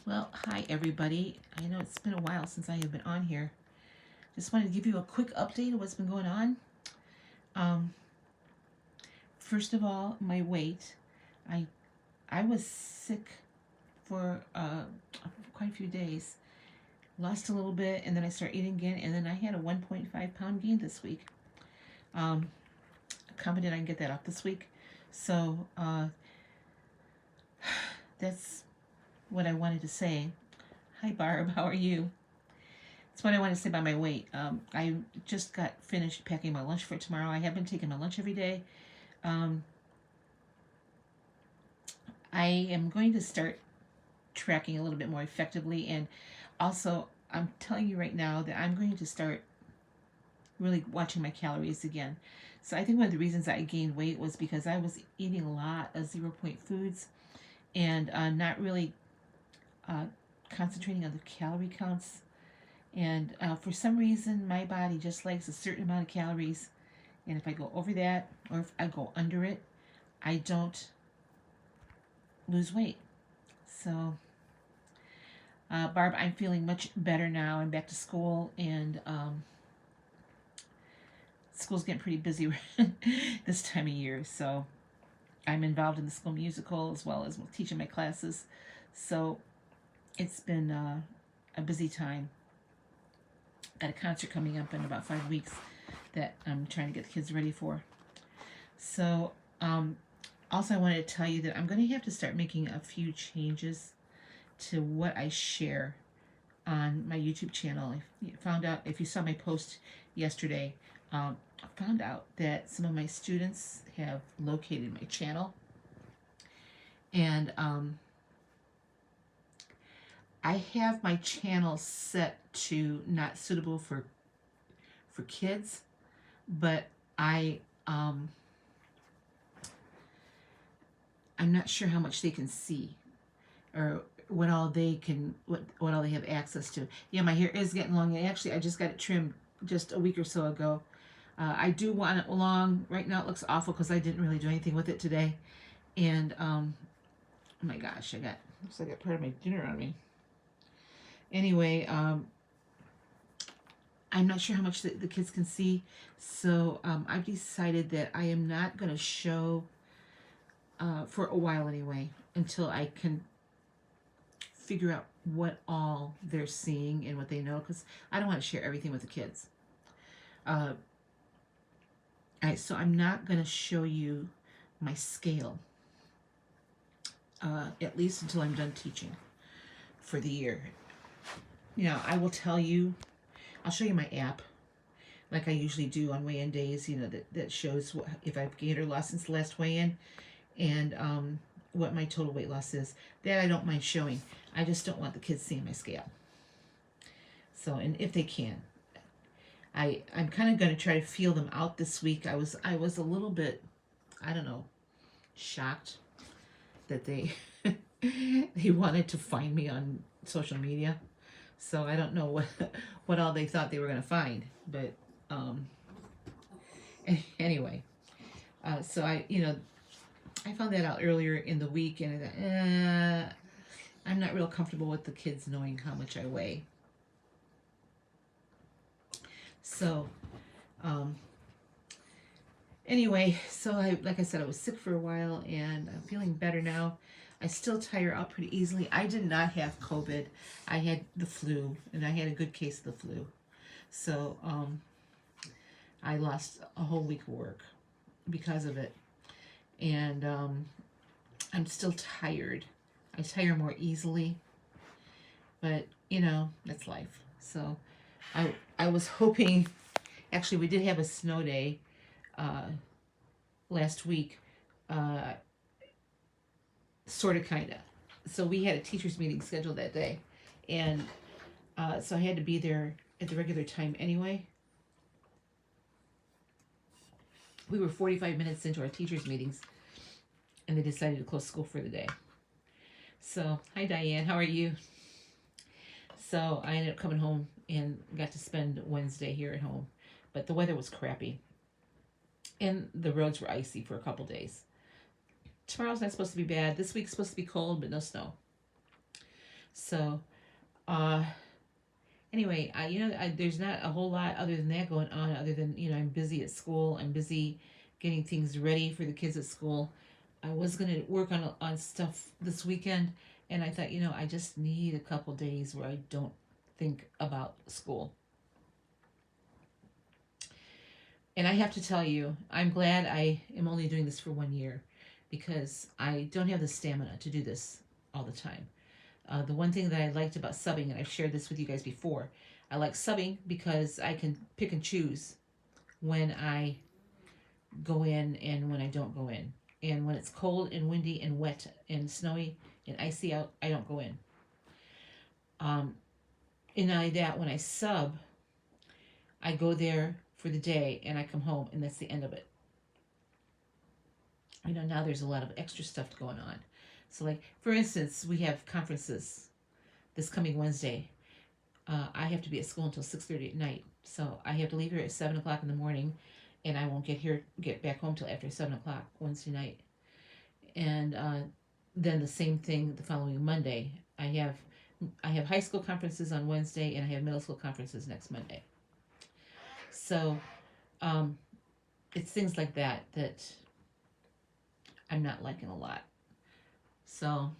Well, hi everybody. I know it's been a while since I have been on here. Just wanted to give you a quick update of what's been going on. Um, First of all, my weight. I I was sick for quite a few days. Lost a little bit, and then I started eating again, and then I had a 1.5 pound gain this week. Um, Confident I can get that off this week. So that's what I wanted to say. Hi Barb, how are you? That's what I want to say about my weight. I just got finished packing my lunch for tomorrow. I have been taking my lunch every day. Um, I am going to start tracking a little bit more effectively, and also I'm telling you right now that I'm going to start really watching my calories again. So I think one of the reasons I gained weight was because I was eating a lot of 0 point foods and not really uh, concentrating on the calorie counts. And for some reason, my body just likes a certain amount of calories. And if I go over that or if I go under it, I don't lose weight. So, Barb, I'm feeling much better now. I'm back to school, and school's getting pretty busy this time of year. So, I'm involved in the school musical as well as teaching my classes. So, it's been a busy time. Got a concert coming up in about 5 weeks that I'm trying to get the kids ready for. So, also, I wanted to tell you that I'm going to have to start making a few changes to what I share on my YouTube channel. If you saw my post yesterday, I found out that some of my students have located my channel, and I have my channel set to not suitable for kids, but I'm not sure how much they can see or what all they can what all they have access to. Yeah, my hair is getting long. Actually, I just got it trimmed just a week or so ago. I do want it long. Right now, it looks awful because I didn't really do anything with it today. And oh my gosh, looks like I got part of my dinner on me. Anyway, I'm not sure how much the kids can see, so I've decided that I am not going to show for a while anyway until I can figure out what all they're seeing and what they know, because I don't want to share everything with the kids. So I'm not going to show you my scale, at least until I'm done teaching for the year. I will tell you, I'll show you my app like I usually do on weigh-in days, that shows if I've gained or lost since the last weigh-in, and what my total weight loss is. That I don't mind showing. I just don't want the kids seeing my scale. So, and if they can, I'm kind of going to try to feel them out this week. I was a little bit, I don't know, shocked that they they wanted to find me on social media. So I don't know what all they thought they were going to find, but anyway, so I found that out earlier in the week, and I thought, I'm not real comfortable with the kids knowing how much I weigh. So, anyway, so like I said, I was sick for a while, and I'm feeling better now. I still tire out pretty easily. I did not have COVID. I had the flu, and I had a good case of the flu. So, I lost a whole week of work because of it. And I'm still tired. I tire more easily. But, that's life. So, I was hoping, actually, we did have a snow day last week. Sort of, kind of. So we had a teachers meeting scheduled that day, and so I had to be there at the regular time anyway. We were 45 minutes into our teachers meetings, and they decided to close school for the day. So, hi Diane, how are you? So I ended up coming home and got to spend Wednesday here at home, but the weather was crappy, and the roads were icy for a couple days. Tomorrow's not supposed to be bad. This week's supposed to be cold, but no snow. So, uh, anyway, there's not a whole lot other than that going on, other than, I'm busy at school. I'm busy getting things ready for the kids at school. I was going to work on stuff this weekend, and I thought, I just need a couple days where I don't think about school. And I have to tell you, I'm glad I am only doing this for 1 year, because I don't have the stamina to do this all the time. The one thing that I liked about subbing, and I've shared this with you guys before, I like subbing because I can pick and choose when I go in and when I don't go in. And when it's cold and windy and wet and snowy and icy out, I don't go in. And not only that, when I sub, I go there for the day and I come home, and that's the end of it. Now there's a lot of extra stuff going on. So, like, for instance, we have conferences this coming Wednesday. I have to be at school until 6:30 at night, so I have to leave here at 7 o'clock in the morning, and I won't get back home till after 7 o'clock Wednesday night. And then the same thing the following Monday. I have high school conferences on Wednesday, and I have middle school conferences next Monday. So, it's things like that I'm not liking a lot. So,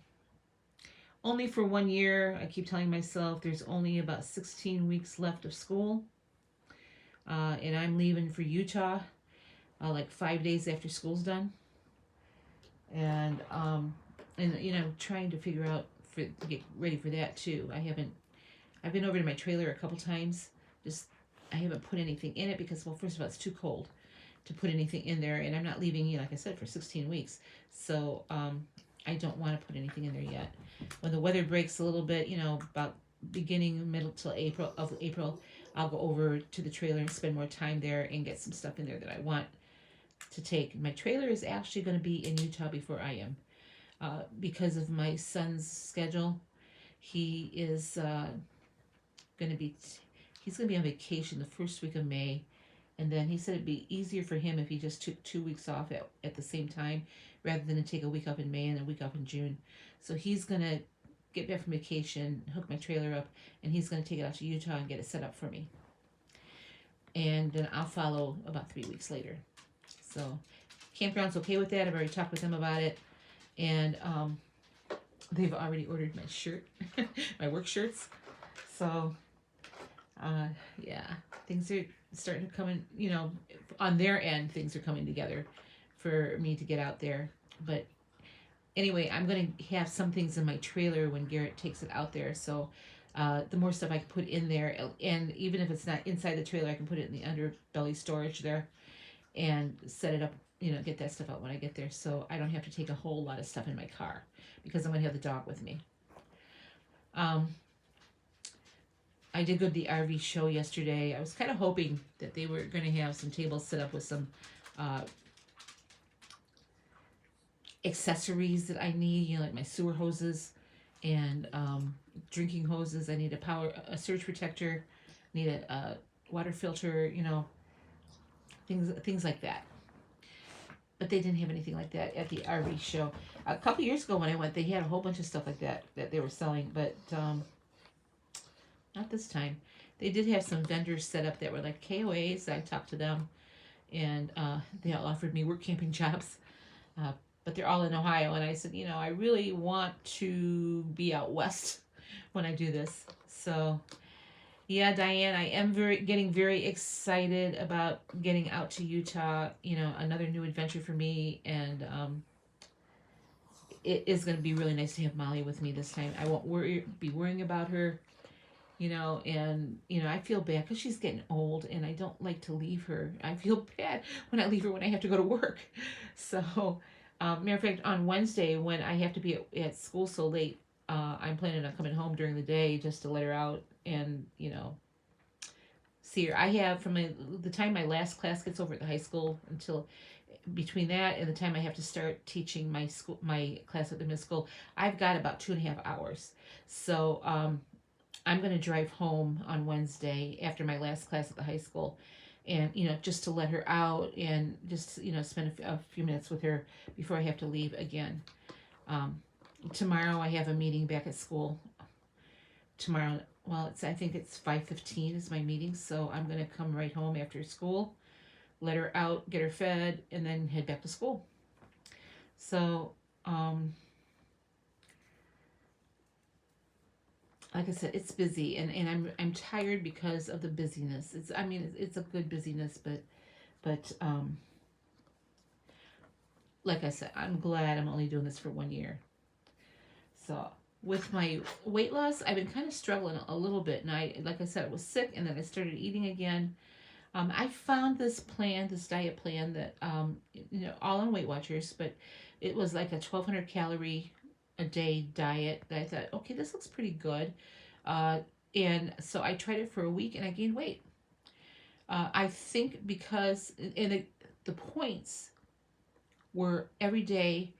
only for 1 year. I keep telling myself there's only about 16 weeks left of school. And I'm leaving for Utah like 5 days after school's done. And trying to figure out to get ready for that too. I've been over to my trailer a couple times. I haven't put anything in it because, well, first of all, it's too cold to put anything in there, and I'm not leaving, like I said, for 16 weeks. So I don't want to put anything in there yet. When the weather breaks a little bit, about beginning, middle till April, I'll go over to the trailer and spend more time there and get some stuff in there that I want to take. My trailer is actually going to be in Utah before I am. Because of my son's schedule, he is going to be on vacation the first week of May, and then he said it'd be easier for him if he just took 2 weeks off at the same time, rather than to take a week off in May and a week off in June. So he's going to get back from vacation, hook my trailer up, and he's going to take it out to Utah and get it set up for me. And then I'll follow about 3 weeks later. So campground's okay with that. I've already talked with them about it. And they've already ordered my shirt, my work shirts. So, yeah, things are starting to come in, on their end, things are coming together for me to get out there. But anyway, I'm going to have some things in my trailer when Garrett takes it out there. So the more stuff I can put in there, and even if it's not inside the trailer, I can put it in the underbelly storage there and set it up, get that stuff out when I get there, so I don't have to take a whole lot of stuff in my car, because I'm going to have the dog with me. I did go to the RV show yesterday. I was kind of hoping that they were going to have some tables set up with some accessories that I need, like my sewer hoses and drinking hoses. I need a surge protector, need a water filter, things like that. But they didn't have anything like that at the RV show. A couple years ago when I went, they had a whole bunch of stuff like that they were selling, but not this time. They did have some vendors set up that were like KOAs. I talked to them, and they all offered me work camping jobs, but they're all in Ohio. And I said, I really want to be out west when I do this. So, yeah, Diane, I am getting very excited about getting out to Utah. Another new adventure for me, and it is going to be really nice to have Molly with me this time. I won't be worrying about her, and I feel bad because she's getting old, and I don't like to leave her. I feel bad when I leave her when I have to go to work. So, matter of fact, on Wednesday when I have to be at school so late, I'm planning on coming home during the day just to let her out and see her. I have from the time my last class gets over at the high school until between that and the time I have to start teaching my class at the middle school, I've got about 2.5 hours. So I'm going to drive home on Wednesday after my last class at the high school, and just to let her out and just spend a few minutes with her before I have to leave again. Tomorrow I have a meeting back at school tomorrow. Well, I think it's 5:15 is my meeting, so I'm gonna come right home after school, let her out, get her fed, and then head back to school. So, like I said, it's busy, and I'm tired because of the busyness. It's a good busyness, but like I said, I'm glad I'm only doing this for 1 year. So with my weight loss, I've been kind of struggling a little bit, and like I said, I was sick, and then I started eating again. I found this plan, this diet plan that all on Weight Watchers, but it was like a 1,200 calorie a day diet that I thought, okay, this looks pretty good. Uh, and so I tried it for a week, and I gained weight. I think because and the points were every day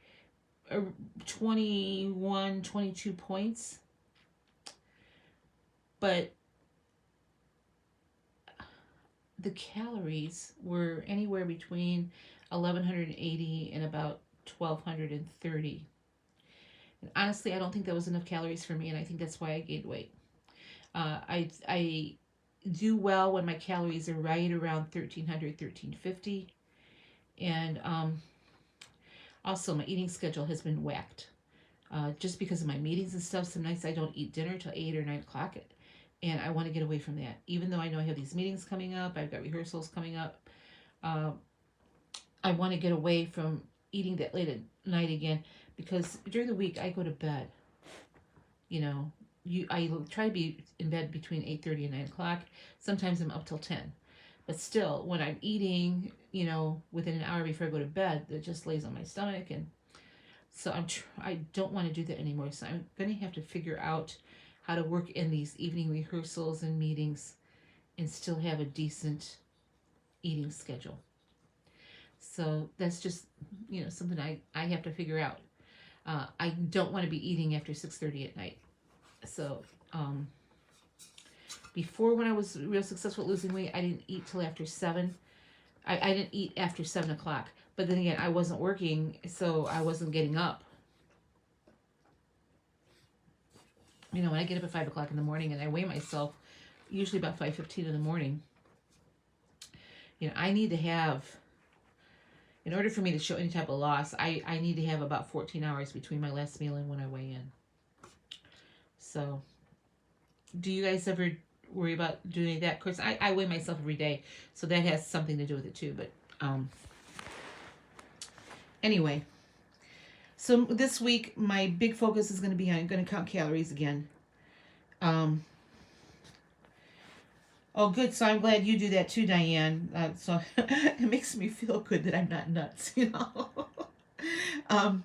21, 22 points, but the calories were anywhere between 1,180 and about 1,230. And honestly, I don't think that was enough calories for me, and I think that's why I gained weight. I do well when my calories are right around 1,300, 1,350, and also my eating schedule has been whacked. Just because of my meetings and stuff, some nights I don't eat dinner till 8 or 9 o'clock. And I want to get away from that. Even though I know I have these meetings coming up, I've got rehearsals coming up, uh, I want to get away from eating that late at night again, because during the week I go to bed. You know, I try to be in bed between 8:30 and 9 o'clock. Sometimes I'm up till 10. But still, when I'm eating, within an hour before I go to bed, it just lays on my stomach, and so I don't want to do that anymore. So I'm going to have to figure out how to work in these evening rehearsals and meetings and still have a decent eating schedule. So that's just, something I have to figure out. I don't want to be eating after 6:30 at night. So before, when I was real successful at losing weight, I didn't eat till after 7. I didn't eat after 7 o'clock. But then again, I wasn't working, so I wasn't getting up. When I get up at 5 o'clock in the morning and I weigh myself, usually about 5:15 in the morning, I need to have, in order for me to show any type of loss, I need to have about 14 hours between my last meal and when I weigh in. So, do you guys ever worry about doing that? Of course, I weigh myself every day, so that has something to do with it too. But anyway, so this week my big focus is going to be on, I'm going to count calories again. Oh, good. So I'm glad you do that too, Diane. So it makes me feel good that I'm not nuts, I'm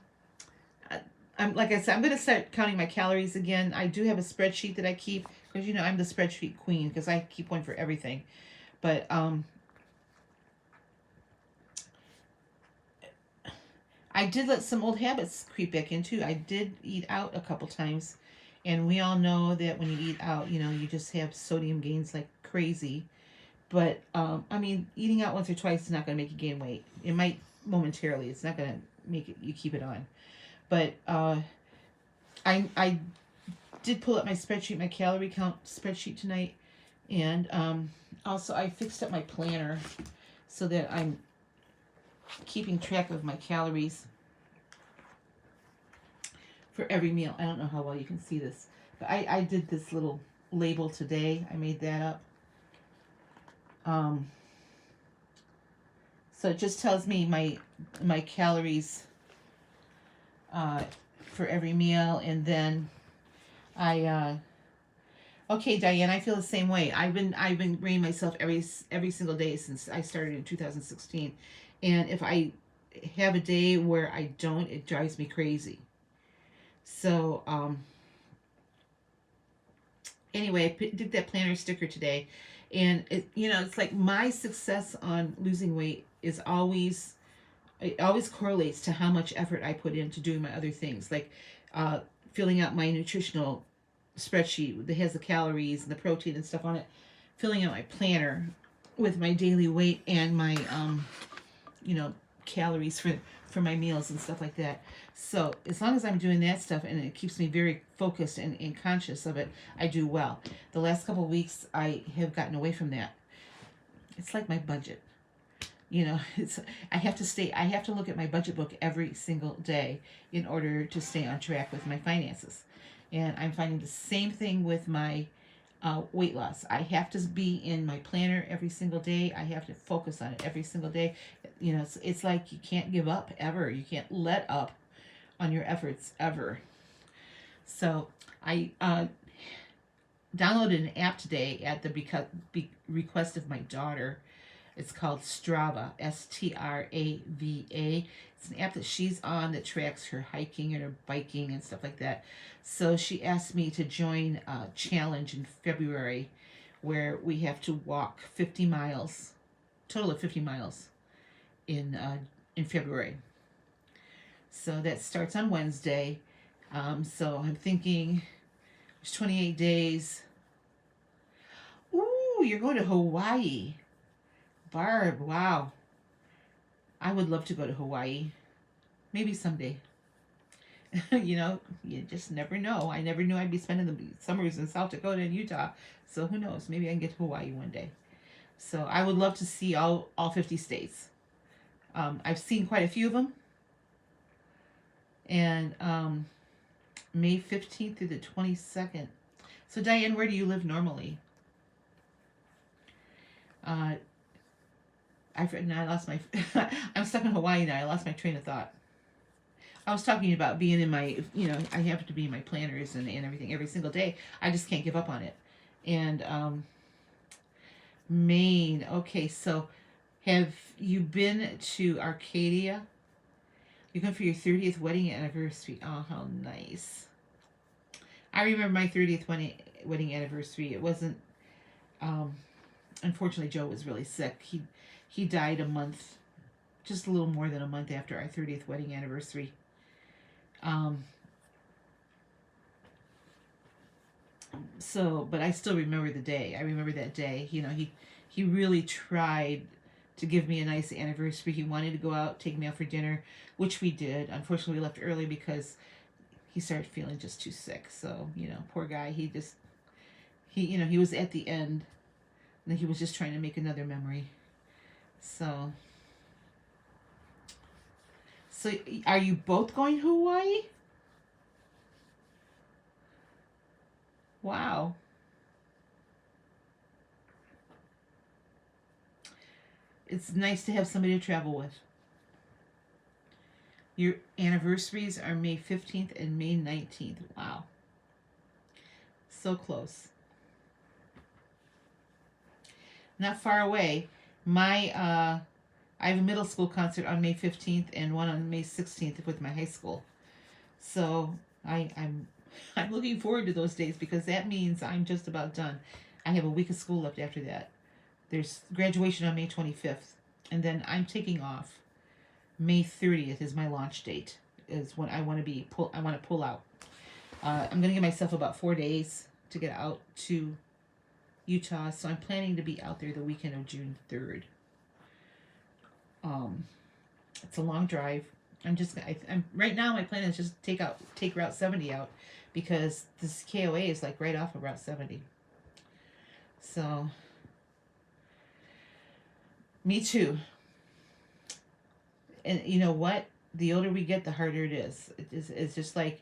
like I said, I'm going to start counting my calories again. I do have a spreadsheet that I keep, because I'm the spreadsheet queen, because I keep one for everything. But I did let some old habits creep back in too. I did eat out a couple times, and we all know that when you eat out, you just have sodium gains like crazy. But eating out once or twice is not going to make you gain weight. It might momentarily. It's not going to make it you keep it on. But I did pull up my spreadsheet, my calorie count spreadsheet tonight, and also I fixed up my planner so that I'm keeping track of my calories for every meal. I don't know how well you can see this, but I did this little label today. I made that up. So it just tells me my calories for every meal, and then okay, Diane, I feel the same way. I've been weighing myself every single day since I started in 2016, and if I have a day where I don't, it drives me crazy. So anyway, I did that planner sticker today, and it's like my success on losing weight is always, it always correlates to how much effort I put into doing my other things, like filling out my nutritional spreadsheet that has the calories and the protein and stuff on it, filling out my planner with my daily weight and my calories for my meals and stuff like that. So as long as I'm doing that stuff and it keeps me very focused and conscious of it, I do well. The last couple of weeks I have gotten away from that. It's like my budget. You know, it's I have to look at my budget book every single day in order to stay on track with my finances. And I'm finding the same thing with my weight loss. I have to be in my planner every single day. I have to focus on it every single day. You know, it's like you can't give up ever. You can't let up on your efforts ever. So I downloaded an app today at the request of my daughter. It's called Strava, Strava. It's an app that she's on that tracks her hiking and her biking and stuff like that. So she asked me to join a challenge in February where we have to walk 50 miles, total of 50 miles in February. So that starts on Wednesday. So I'm thinking there's 28 days. Ooh, you're going to Hawaii. Barb, wow. I would love to go to Hawaii. Maybe someday. You know, you just never know. I never knew I'd be spending the summers in South Dakota and Utah. So who knows? Maybe I can get to Hawaii one day. So I would love to see all 50 states. I've seen quite a few of them. And May 15th through the 22nd. So Diane, where do you live normally? I lost my. I'm stuck in Hawaii now. I lost my train of thought. I was talking about being in my, you know, I have to be in my planners and everything every single day. I just can't give up on it. And Maine. Okay, so have you been to Arcadia? You're going for your 30th wedding anniversary. Oh, how nice. I remember my 30th wedding anniversary. It wasn't, unfortunately, Joe was really sick. He died a month, just a little more than a month after our 30th wedding anniversary. But I still remember the day. I remember that day. You know, he really tried to give me a nice anniversary. He wanted to go out, take me out for dinner, which we did. Unfortunately, we left early because he started feeling just too sick. So, you know, poor guy. He was at the end, and he was just trying to make another memory. So are you both going to Hawaii? Wow. It's nice to have somebody to travel with. Your anniversaries are May 15th and May 19th. Wow. So close. Not far away. I have a middle school concert on May 15th and one on May 16th with my high school. So I'm looking forward to those days because that means I'm just about done. I have a week of school left after that. There's graduation on May 25th, and then I'm taking off. May 30th is my launch date. Is when I want to pull out. I'm gonna give myself about 4 days to get out to Utah, so I'm planning to be out there the weekend of June 3rd. It's a long drive. I'm right now. My plan is just take Route 70 out because this KOA is like right off of Route 70. So, me too. And you know what? The older we get, the harder it is. It's just like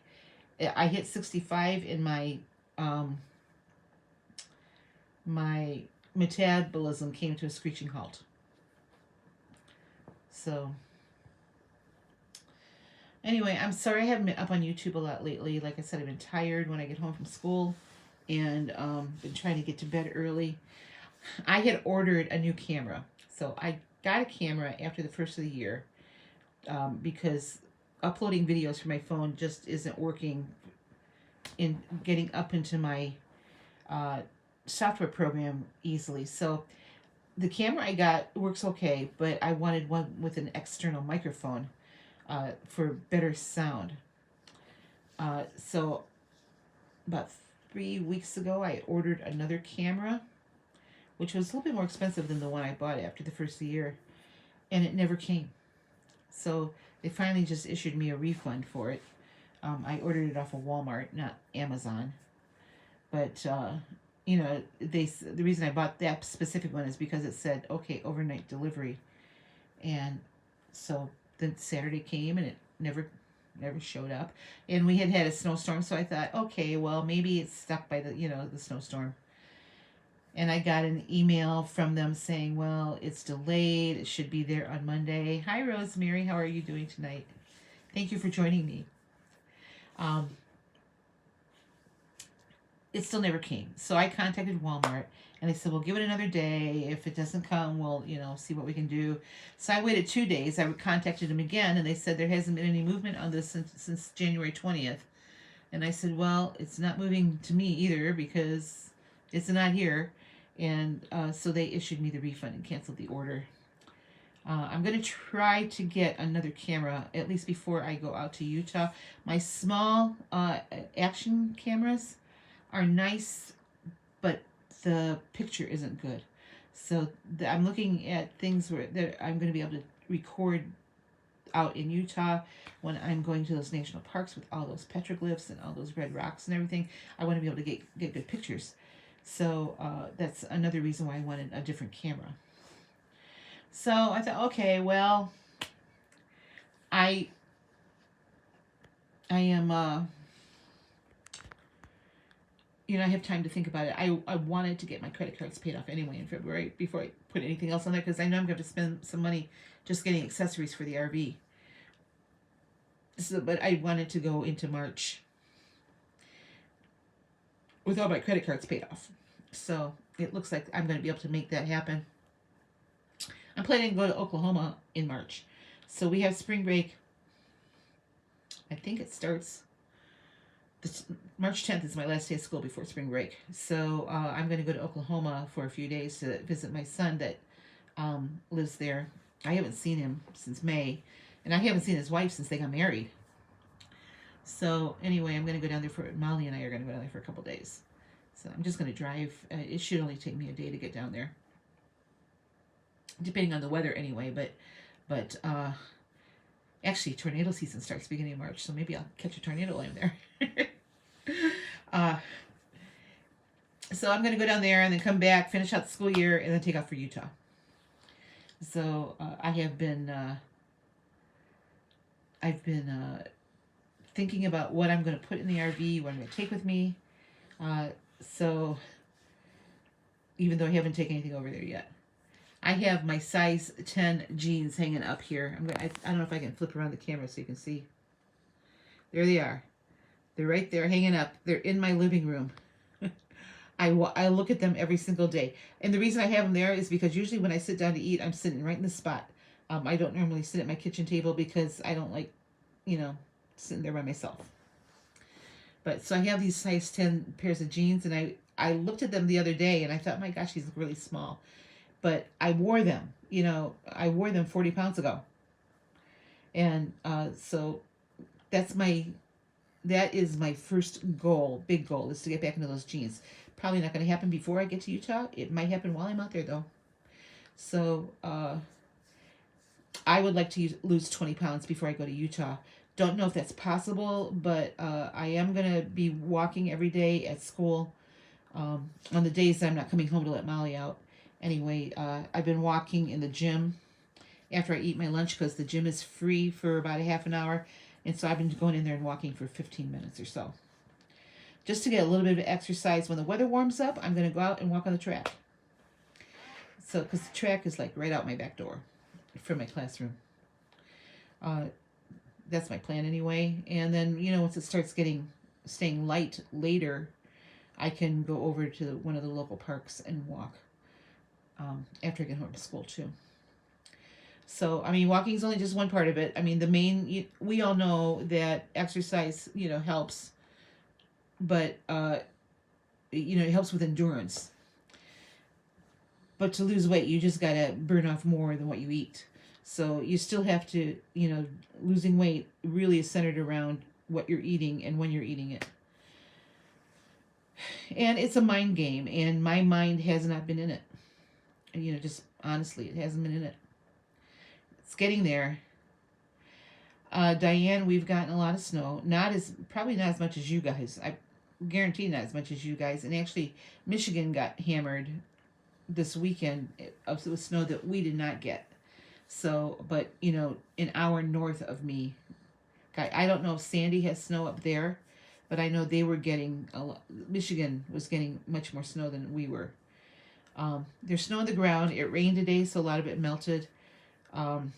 I hit 65 in my my metabolism came to a screeching halt. So anyway, I'm sorry I haven't been up on YouTube a lot lately. Like I said, I've been tired when I get home from school and been trying to get to bed early. I had ordered a new camera. So I got a camera after the first of the year because uploading videos from my phone just isn't working in getting up into my software program easily. So the camera I got works okay, but I wanted one with an external microphone for better sound. So about 3 weeks ago, I ordered another camera, which was a little bit more expensive than the one I bought after the first year, and it never came. So they finally just issued me a refund for it. I ordered it off of Walmart, not Amazon. But the reason I bought that specific one is because it said okay overnight delivery, and so then Saturday came and it never showed up, and we had a snowstorm. So I thought, okay, well maybe it's stuck by the snowstorm. And I got an email from them saying, well, it's delayed. It should be there on Monday. Hi, Rosemary. How are you doing tonight? Thank you for joining me. Um, it still never came. So I contacted Walmart and they said, well, give it another day. If it doesn't come, we'll, see what we can do. So I waited 2 days. I contacted them again and they said there hasn't been any movement on this since January 20th. And I said, well, it's not moving to me either because it's not here. And so they issued me the refund and canceled the order. I'm going to try to get another camera, at least before I go out to Utah. My small action cameras are nice, but the picture isn't good. So I'm looking at things where I'm going to be able to record out in Utah when I'm going to those national parks with all those petroglyphs and all those red rocks and everything. I want to be able to get good pictures. So that's another reason why I wanted a different camera. So I thought, okay, well, I am, I have time to think about it. I wanted to get my credit cards paid off anyway in February before I put anything else on there because I know I'm going to spend some money just getting accessories for the RV. So, but I wanted to go into March with all my credit cards paid off. So it looks like I'm going to be able to make that happen. I'm planning to go to Oklahoma in March. So we have spring break. I think it starts March 10th is my last day of school before spring break. So I'm going to go to Oklahoma for a few days to visit my son that lives there. I haven't seen him since May, and I haven't seen his wife since they got married. So anyway, I'm going to go down there Molly and I are going to go down there for a couple days. So I'm just going to drive. It should only take me a day to get down there, depending on the weather anyway. But actually, tornado season starts beginning of March, so maybe I'll catch a tornado while I'm there. So I'm going to go down there and then come back, finish out the school year, and then take off for Utah. So I have been, I've been thinking about what I'm going to put in the RV, what I'm going to take with me. So even though I haven't taken anything over there yet. I have my size 10 jeans hanging up here. I don't know if I can flip around the camera so you can see. There they are. They're right there hanging up. They're in my living room. I look at them every single day. And the reason I have them there is because usually when I sit down to eat, I'm sitting right in the spot. I don't normally sit at my kitchen table because I don't like, sitting there by myself. But so I have these size 10 pairs of jeans, and I looked at them the other day and I thought, my gosh, these look really small. But I wore them, I wore them 40 pounds ago. And so that is my first goal, big goal, is to get back into those jeans. Probably not going to happen before I get to Utah. It might happen while I'm out there, though. So I would like to lose 20 pounds before I go to Utah. Don't know if that's possible, but I am going to be walking every day at school on the days that I'm not coming home to let Molly out. Anyway, I've been walking in the gym after I eat my lunch because the gym is free for about a half an hour. And so I've been going in there and walking for 15 minutes or so. Just to get a little bit of exercise. When the weather warms up, I'm going to go out and walk on the track. So, because the track is like right out my back door from my classroom. That's my plan anyway. And then, once it starts staying light later, I can go over to one of the local parks and walk after I get home from school too. So, walking is only just one part of it. We all know that exercise, helps, but, it helps with endurance. But to lose weight, you just got to burn off more than what you eat. So you still have to, losing weight really is centered around what you're eating and when you're eating it. And it's a mind game, and my mind has not been in it. Just honestly, it hasn't been in it. It's getting there. Diane, we've gotten a lot of snow. Probably not as much as you guys. I guarantee not as much as you guys. And actually, Michigan got hammered this weekend with snow that we did not get. So, but an hour north of me, I don't know if Sandy has snow up there, but I know they were getting a lot. Michigan was getting much more snow than we were. There's snow on the ground. It rained today, so a lot of it melted. Um,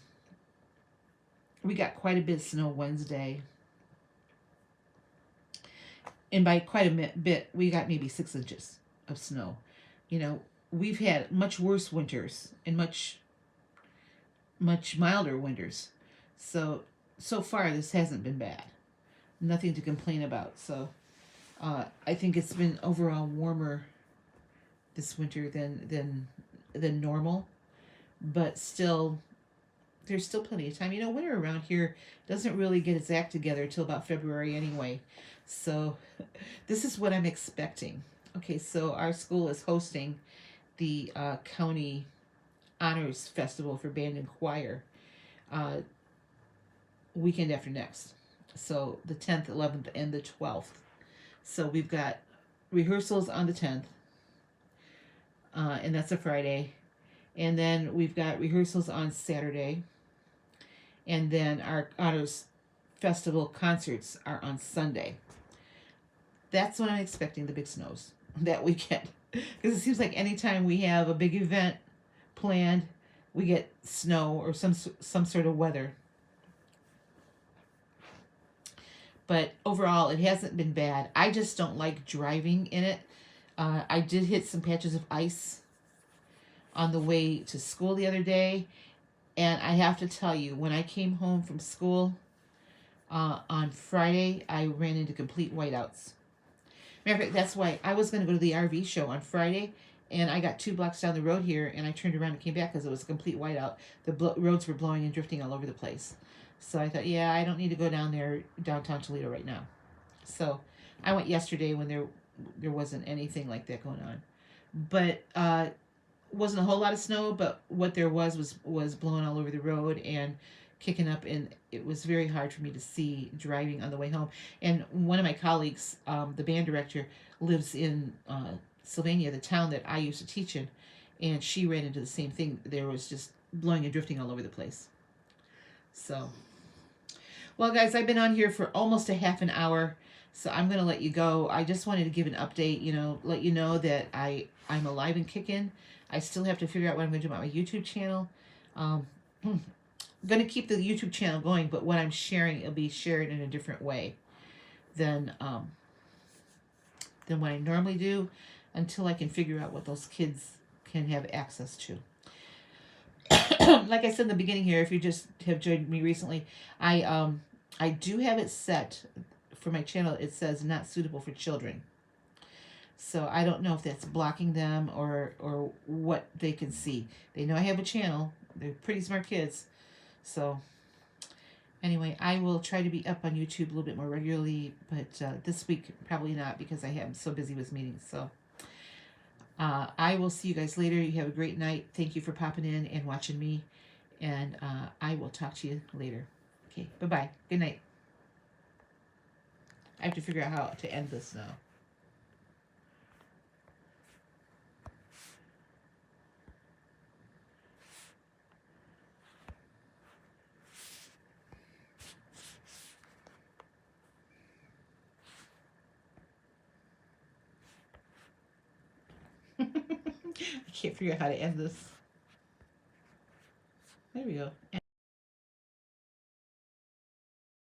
we got quite a bit of snow Wednesday, and by quite a bit, we got maybe 6 inches of snow. You know, we've had much worse winters and much milder winters. So far this hasn't been bad. Nothing to complain about. So I think it's been overall warmer this winter than normal, but still there's still plenty of time. Winter around here doesn't really get its act together until about February anyway. So this is what I'm expecting. Okay, so our school is hosting the county honors festival for band and choir uh, weekend after next. So the 10th, 11th, and the 12th. So we've got rehearsals on the 10th, and that's a Friday. And then we've got rehearsals on Saturday. And then our honors festival concerts are on Sunday. That's when I'm expecting the big snows that weekend. Because it seems like anytime we have a big event planned, we get snow or some sort of weather. But overall, it hasn't been bad. I just don't like driving in it. I did hit some patches of ice on the way to school the other day. And I have to tell you, when I came home from school on Friday, I ran into complete whiteouts. Matter of fact, that's why I was going to go to the RV show on Friday, and I got 2 blocks down the road here, and I turned around and came back because it was a complete whiteout. The roads were blowing and drifting all over the place. So I thought, yeah, I don't need to go down there, downtown Toledo right now. So I went yesterday when there wasn't anything like that going on. But wasn't a whole lot of snow, but what there was blowing all over the road and kicking up, and it was very hard for me to see driving on the way home. And one of my colleagues, the band director, lives in Sylvania, the town that I used to teach in, and she ran into the same thing. There was just blowing and drifting all over the place. So, well, guys, I've been on here for almost a half an hour, so I'm going to let you go. I just wanted to give an update, let you know that I'm alive and kicking. I still have to figure out what I'm going to do about my YouTube channel. I'm going to keep the YouTube channel going, but what I'm sharing, it'll be shared in a different way than what I normally do, until I can figure out what those kids can have access to. Like I said in the beginning here, if you just have joined me recently, I do have it set for my channel. It says not suitable for children. So I don't know if that's blocking them or what they can see. They know I have a channel. They're pretty smart kids. So anyway, I will try to be up on YouTube a little bit more regularly, but this week probably not because I am so busy with meetings. So I will see you guys later. You have a great night. Thank you for popping in and watching me. And I will talk to you later. Okay, bye-bye. Good night. I have to figure out how to end this now. I can't figure out how to end this. There we go.